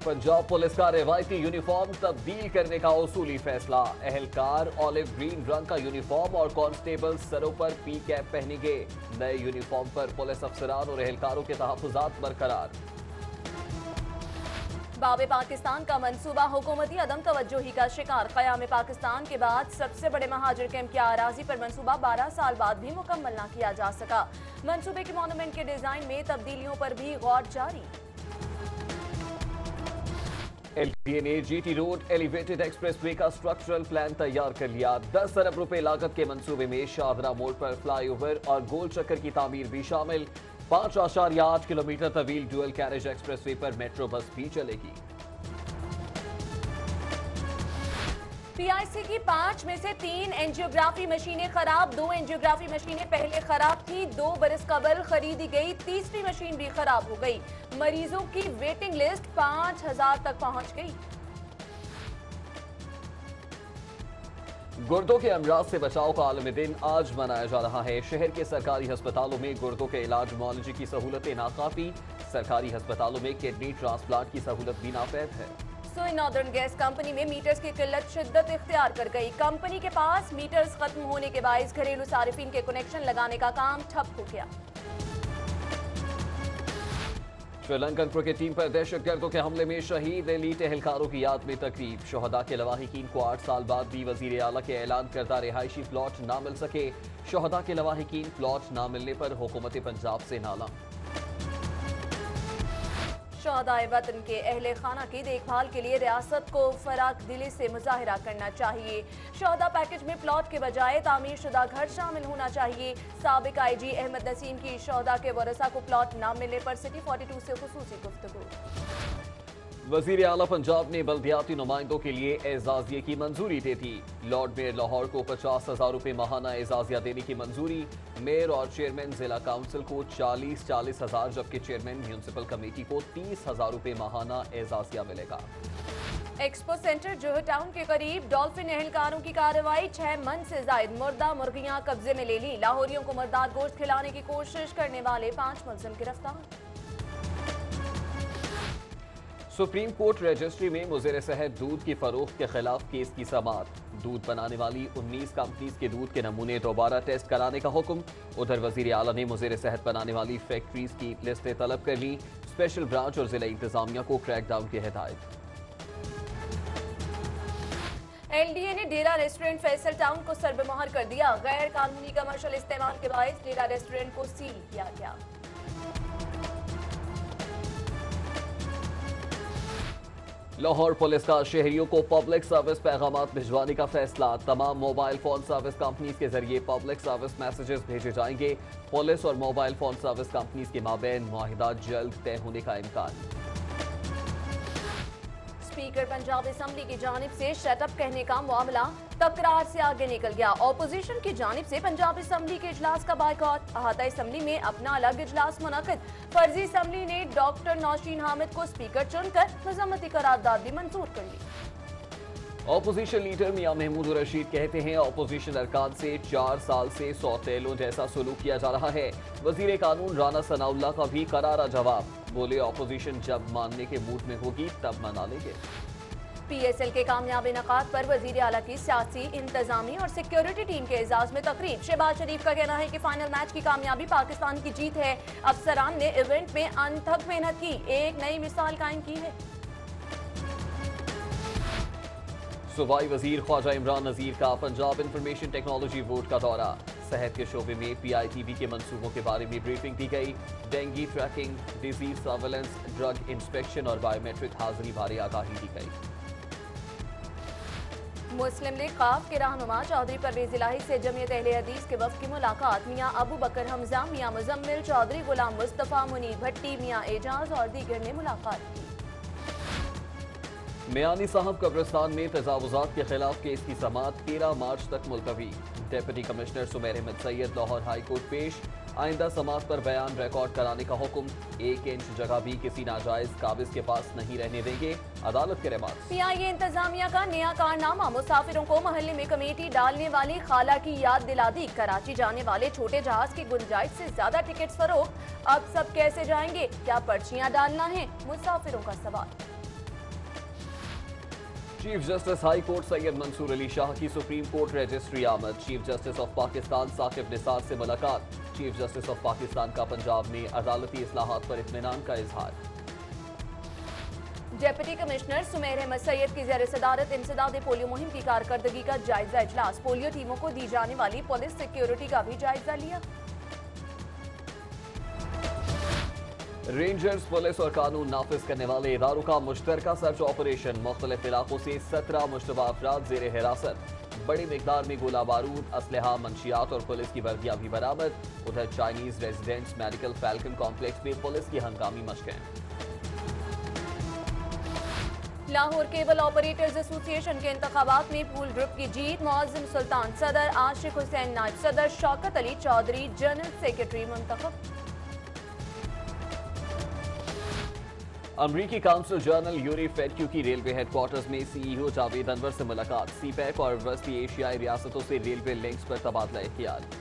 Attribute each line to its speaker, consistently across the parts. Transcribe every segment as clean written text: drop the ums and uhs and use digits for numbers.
Speaker 1: Punjab police का रिवायती uniform तब्दील करने का उसूली फैसला। एहलकार ऑलिव ग्रीन रंग का यूनिफॉर्म और कांस्टेबल सरों पर पी कैप पहनेंगे। नए यूनिफॉर्म पर पुलिस अफसरान और एहलकारों के तहफ्फुजात बरकरार।
Speaker 2: बाबे पाकिस्तान का मंसूबा हुकूमती अदम तवज्जोही का शिकार। क़याम पाकिस्तान के बाद सबसे बड़े महाजिर कैंप की आराजी पर मंसूबा 12 साल बाद भी मुकम्मल न किया जा सका। मंसूबे के मॉन्यूमेंट के डिजाइन में तब्दीलियों पर भी गौर जारी।
Speaker 1: एलडीए ने जीटी रोड एलिवेटेड एक्सप्रेसवे का स्ट्रक्चरल प्लान तैयार कर लिया। 10 अरब रुपए लागत के मंसूबे में शाहदरा मोड़ पर फ्लाईओवर और गोल चक्कर की तामीर भी शामिल। 5.8 किलोमीटर तवील ड्यूअल कैरेज एक्सप्रेसवे पर मेट्रो बस भी चलेगी।
Speaker 2: पीआईसी की 5 में से 3 एंजियोग्राफी मशीनें खराब। 2 एंजियोग्राफी मशीनें पहले खराब थी, 2 बरस कबल खरीदी गई। तीसरी मशीन भी खराब हो गई। मरीजों की वेटिंग लिस्ट 5000 तक पहुंच गई।
Speaker 1: गुर्दों के अमराज से बचाव का आलमी दिन आज मनाया जा रहा है। शहर के सरकारी अस्पतालों में गुर्दों के इलाज मुआलजे की सहूलतें नाकाफी। सरकारी अस्पतालों में किडनी ट्रांसप्लांट की सहूलत भी नाफैद है।
Speaker 2: सोई नॉर्दर्न गैस कंपनी में मीटर्स की किल्लत शिद्दत इख्तियार कर गई। कंपनी के पास मीटर्स खत्म होने के बायस घरेलू सारिफिन के कनेक्शन लगाने का काम ठप हो गया।
Speaker 1: श्रीलंकन क्रिकेट टीम पर दहशतगर्दों के हमले में शहीद एलीट एहलकारों की याद में तकरीब। शोहदा के लवाहिकीन को 8 साल बाद भी वजीर आला के ऐलान करदा रिहायशी प्लॉट ना मिल सके। शोहदा के लवाहिकीन प्लॉट ना मिलने पर हुकूमत पंजाब से नाला।
Speaker 2: शोहदाए वतन के अहले खाना की देखभाल के लिए रियासत को फराक दिली से मुजाहिरा करना चाहिए। शोहदा पैकेज में प्लॉट के बजाय तामीर शुदा घर शामिल होना चाहिए। साबिक आईजी अहमद नसीम की शोहदा के वरसा को प्लॉट न मिलने पर सिटी 42 से खुसूसी गुफ्तगू।
Speaker 1: वजीर आला पंजाब ने बल्दियाती नुमाइंदों के लिए एजाजिये की मंजूरी दे दी। लॉर्ड मेयर लाहौर को 50,000 रुपए माहाना एजाजिया देने की मंजूरी। मेयर और चेयरमैन जिला काउंसिल को 40,000 जबकि चेयरमैन म्यूनसिपल कमेटी को 30,000 रुपए माहाना एजाजिया मिलेगा।
Speaker 2: एक्सपो सेंटर जोहर टाउन के करीब डॉल्फिन एहलकारों की कार्रवाई। 6 मन से जायद मुर्दा मुर्गियां कब्जे में ले ली। लाहौरियों को मुर्दार गोश्त खिलाने की कोशिश करने वाले 5 मुलजिम गिरफ्तार।
Speaker 1: सुप्रीम कोर्ट रजिस्ट्री में मुज़र सेहत दूध की फरोख्त के खिलाफ केस की समाअत। दूध बनाने वाली 19 कंपनीज के दूध के नमूने दोबारा टेस्ट कराने का हुक्म। उधर वजीर आला ने मुज़र सेहत बनाने वाली फैक्ट्रीज की लिस्टें तलब कर ली। स्पेशल ब्रांच और जिला इंतजामिया को क्रैकडाउन की हिदायत।
Speaker 2: एलडीए ने डेरा रेस्टोरेंट फैसल टाउन को सरबमोहर कर दिया। गैर कानूनी कमर्शियल इस्तेमाल के बायस डेरा रेस्टोरेंट को सील किया गया।
Speaker 1: लाहौर पुलिस का शहरियों को पब्लिक सर्विस पैगामात भिजवाने का फैसला। तमाम मोबाइल फोन सर्विस कंपनीज के जरिए पब्लिक सर्विस मैसेजेस भेजे जाएंगे। पुलिस और मोबाइल फोन सर्विस कंपनीज के माबैन मुआहिदा जल्द तय होने का इम्कान।
Speaker 2: स्पीकर पंजाब असम्बली की जानिब से शटअप कहने का मामला तकरार से आगे निकल गया। ऑपोजिशन की जानिब से पंजाब असम्बली के इजलास का बायकॉट। अहाता असम्बली में अपना अलग इजलास मुनक़िद। फर्जी असम्बली ने डॉक्टर नौशीन हामिद को स्पीकर चुनकर मजम्मती करारदाद भी मंजूर कर ली।
Speaker 1: ऑपोजिशन लीडर मियां महमूद रशीद कहते हैं ऑपोजिशन अरकान से 4 साल से सौतेलों जैसा सलूक किया जा रहा है। वजीर कानून राना सनाउल्लाह का भी करारा जवाब। बोले ऑपोजिशन जब मानने के मूड में होगी तब मना लेंगे।
Speaker 2: पीएसएल के कामयाब इनकाद पर वजीर आला की सियासी इंतजामी और सिक्योरिटी टीम के एजाज में तकरीब। शहबाज शरीफ का कहना है कि फाइनल मैच की कामयाबी पाकिस्तान की जीत है। अफसरान ने इवेंट में अनथक मेहनत की, एक नई मिसाल कायम की है।
Speaker 1: सूबाई वजीर ख्वाजा इमरान नजीर का पंजाब इंफॉर्मेशन टेक्नोलॉजी बोर्ड का दौरा। सेहत के शोबे में पीआईटीबी के मंसूबों के बारे में ब्रीफिंग दी गई। Dengue tracking, disease surveillance, drug inspection और बायोमेट्रिक हाजिरी बारे आगाही दी गई।
Speaker 2: मुस्लिम लीग काफ के रहनुमा चौधरी परवेज इलाही से जमीयत अहले हदीस के वफ़द की मुलाकात। मियां अबू बकर हमजा, मियां मुजम्मिल चौधरी, गुलाम मुस्तफ़ा, मुनीर भट्टी, मियां एजाज और दीगर ने मुलाकात की।
Speaker 1: मियानी साहब कब्रिस्तान में तजावुजात के खिलाफ केस की समाअत 13 मार्च तक मुलतवी। Deputy commissioner Sumer Ahmad Syed Lahore high court पेश। आइंदा समाअत पर बयान रिकॉर्ड कराने का हुक्म। 1 इंच जगह भी किसी नाजायज काबिज के पास नहीं रहने देंगे, अदालत के रिमार्क।
Speaker 2: पीआईए इंतजामिया का नया कारनामा। मुसाफिरों को महल्ले में कमेटी डालने वाली खाला की याद दिला दी। कराची जाने वाले छोटे जहाज की गुंजाइश से ज्यादा टिकट फरोख्त। अब सब कैसे जाएंगे? क्या पर्चियां डालना है? मुसाफिरों का सवाल।
Speaker 1: Chief justice high court Syed Mansoor Ali Shah की सुप्रीम कोर्ट रजिस्ट्री आमद। Chief justice of Pakistan Saqib Nisar से मुलाकात। चीफ जस्टिस ऑफ पाकिस्तान का पंजाब में अदालती इस्लाहात पर इत्मीनान का इजहार।
Speaker 2: डिप्टी कमिश्नर सुमेर अहमद सैयद की ज़ेर सदारत इंसदाद पोलियो मुहिम की कारकर्दगी का जायजा इजलास। पोलियो टीमों को दी जाने वाली पुलिस सिक्योरिटी का भी जायजा लिया।
Speaker 1: रेंजर्स पुलिस और कानून नाफिज करने वाले इदारों का मुश्तरका सर्च ऑपरेशन। मुख्तलिफ इलाकों से 17 मुश्तबा अफराद जेर हिरासत। बड़ी मिकदार में गोला बारूद, असलहा, मंशियात और पुलिस की वर्दियां भी बरामद। उधर Chinese residents medical falcon complex में पुलिस की हंगामी मशकें।
Speaker 2: लाहौर केबल ऑपरेटर्स एसोसिएशन के इंतखाबात में पूल ग्रुप की जीत। मुअज्जिम सुल्तान सदर, आशिक हुसैन नायब सदर, शौकत अली चौधरी जनरल सेक्रेटरी मुंतखब।
Speaker 1: अमरीकी काउंसिल जनरल यूरी फेडक्यू की रेलवे हेडक्वार्टर्स में सीईओ जावेद अनवर से मुलाकात। सीपैक और वस्ती एशियाई रियासतों से रेलवे लिंक्स पर तबादला ख्याल।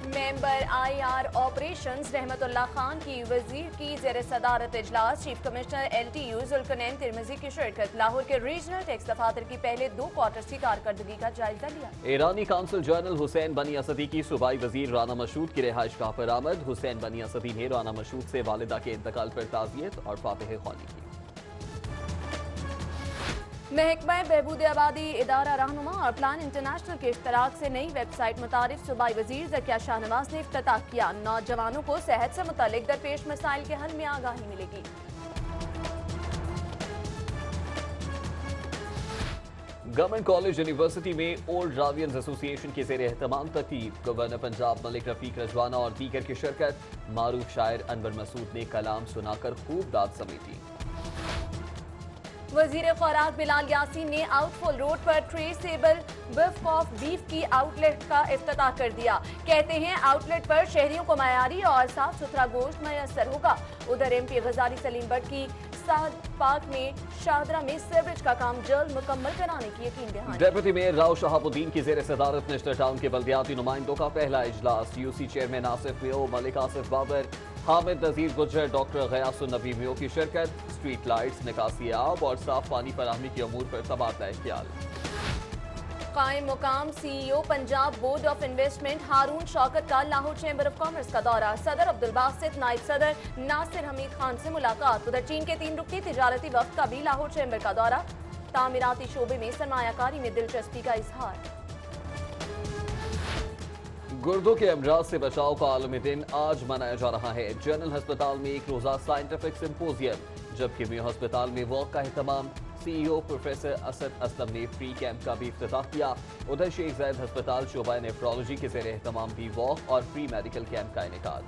Speaker 2: मेंबर आईआर ऑपरेशंस रहमतुल्लाह खान की वजीर की ज़ेर सदारत इजलास। चीफ कमिश्नर एलटीयू जुल्करनैन तिरमिजी की शिरकत। लाहौर के रीजनल टैक्स दफातर की पहले 2 क्वार्टर्स की कारकर्दगी का जायजा लिया।
Speaker 1: ईरानी काउंसिल जनरल हुसैन बनी असदी की सूबाई वजीर राना मशहूद की रिहाइश गाह पर आमद। हुसैन बनी असदी ने राना मशहूद से वालिदा के इंतकाल पर ताज़ियत और फातिह ख्वानी की।
Speaker 2: महकमा बहबूद आबादी, इदारा रहनुमा और प्लान इंटरनेशनल के इश्तराक से नई वेबसाइट मुतारिफ सूबाई वजीर ज़किया शाहनवाज ने इफ्तिताह किया। नौजवानों को सेहत से मुतालिक दरपेश मसाइल के हल में आगाही मिलेगी।
Speaker 1: गवर्नमेंट कॉलेज यूनिवर्सिटी में ओल्ड रावियंस एसोसिएशन के ज़ेर एहतमाम तकरीब। गवर्नर पंजाब मलिक रफीक रजवाना और दीगर की शिरकत। मारूफ शायर अनवर मसूद ने कलाम सुनाकर खूब दाद समेटी।
Speaker 2: वजीर खुराक बिलाल यासीन ने आउटफॉल रोड पर ट्रेसेबल बिफ ऑफ बीफ की आउटलेट का इफ्तिताह कर दिया। कहते हैं आउटलेट पर शहरियों को मयारी और साफ सुथरा गोश्त मैसर होगा। उधर एमपी गजाली सलीम बट की साद पाक में शाहदरा में सीवरेज का काम जल्द मुकम्मल कराने की यकीन दहानी।
Speaker 1: डेप्यूटी मेयर राव शहाबुद्दीन की ज़ेर सदारत नेशनल टाउन के बल्दियाती नुमाइंदों का पहला इजलास। यूसी चेयरमैन आसिफ मियो, मलिक आसिफ बाबर, हामिद नजीर गुज्जर, डॉक्टर गयासुन नबी मियो की शिरकत। स्ट्रीट लाइट्स, निकासी आब और साफ पानी फराहमी के अमूर पर तबादला ख्याल।
Speaker 2: कायम मुकाम CEO Punjab board of investment Haroon Shaukat का लाहौर चैम्बर ऑफ कॉमर्स का दौरा। सदर अब्दुल बासित, नायब सदर नासिर हमीद खान से मुलाकात। उधर चीन के 3 रुकनी तिजारती वक्त का भी लाहौर चैम्बर का दौरा। तामीराती शोबे में सरमायाकारी में दिलचस्पी का इजहार।
Speaker 1: गुर्दों के अमराज से बचाव का आलमी दिन आज मनाया जा रहा है। जनरल अस्पताल में एक रोजा साइंटिफिक सिंपोजियम, जबकि मेयो अस्पताल में वॉक का एहतमाम। सीईओ प्रोफेसर असद असलम ने फ्री कैंप का भी इफ्तिताह किया। उधर शेख ज़ायद अस्पताल शोबा नेफ्रोलॉजी के ज़ेर एहतमाम भी वॉक और फ्री मेडिकल कैंप का इनेकाद।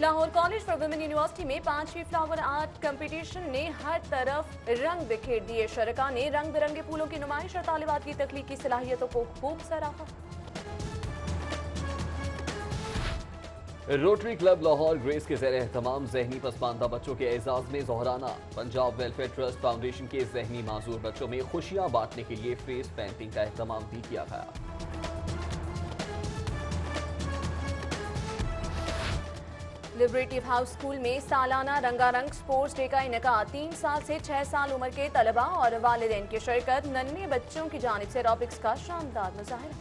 Speaker 2: Lahore college for women university में 5वीं फ्लावर आर्ट कंपटीशन ने हर तरफ रंग बिखेर दिए। शरका ने रंग बिरंगे फूलों की नुमाइश और तालिबात की तख्लीकी सलाहियतों को खूब सराहा।
Speaker 1: रोटरी क्लब लाहौर ग्रेस के ज़ेर एहतमाम ज़हनी पसमानदा बच्चों के एजाज में जोहराना। पंजाब वेलफेयर ट्रस्ट फाउंडेशन के ज़हनी माजूर बच्चों में खुशियां बांटने के लिए फेस पेंटिंग का एहतमाम भी किया गया।
Speaker 2: लिबरेटिव हाउस स्कूल में सालाना रंगारंग स्पोर्ट्स डे का इनेकाद। 3 साल से 6 साल उम्र के तलबा और वालिदैन की शिरकत। नन्हे बच्चों की जानिब से एरोबिक्स का शानदार मुजाहिरा।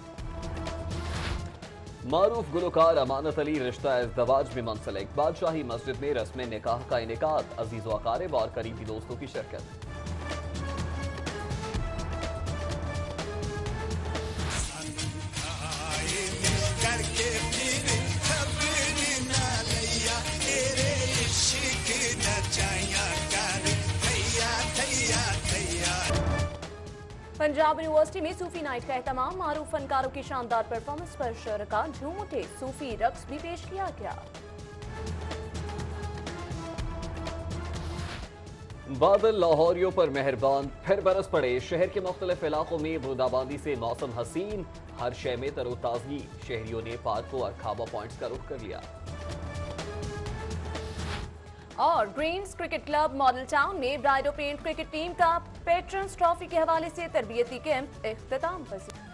Speaker 1: मारूफ गुलकार अमानत अली रिश्ता इज़्दवाज में मुंसलिक। बादशाही मस्जिद में रस्म निकाह का इनेकाद। अजीज़ व अकारिब और करीबी दोस्तों की शिरकत।
Speaker 2: पंजाब यूनिवर्सिटी में सूफी नाइट का एहतमाम। मारूफ फनकारों की शानदार परफॉर्मेंस पर शरका झूम उठे। सूफी रक्स भी पेश किया गया।
Speaker 1: बादल लाहौरियों पर मेहरबान, फिर बरस पड़े। शहर के मुख्तलिफ इलाकों में बूंदाबांदी से मौसम हसीन। हर शय में तरोताजगी। शहरियों ने पार्कों और खाबा पॉइंट्स का रुख कर लिया।
Speaker 2: और greens cricket club model town में ब्राइडो पेंट क्रिकेट टीम का पेट्रन्स ट्रॉफी के हवाले से तरबियती कैंप इख्तिताम पजीर।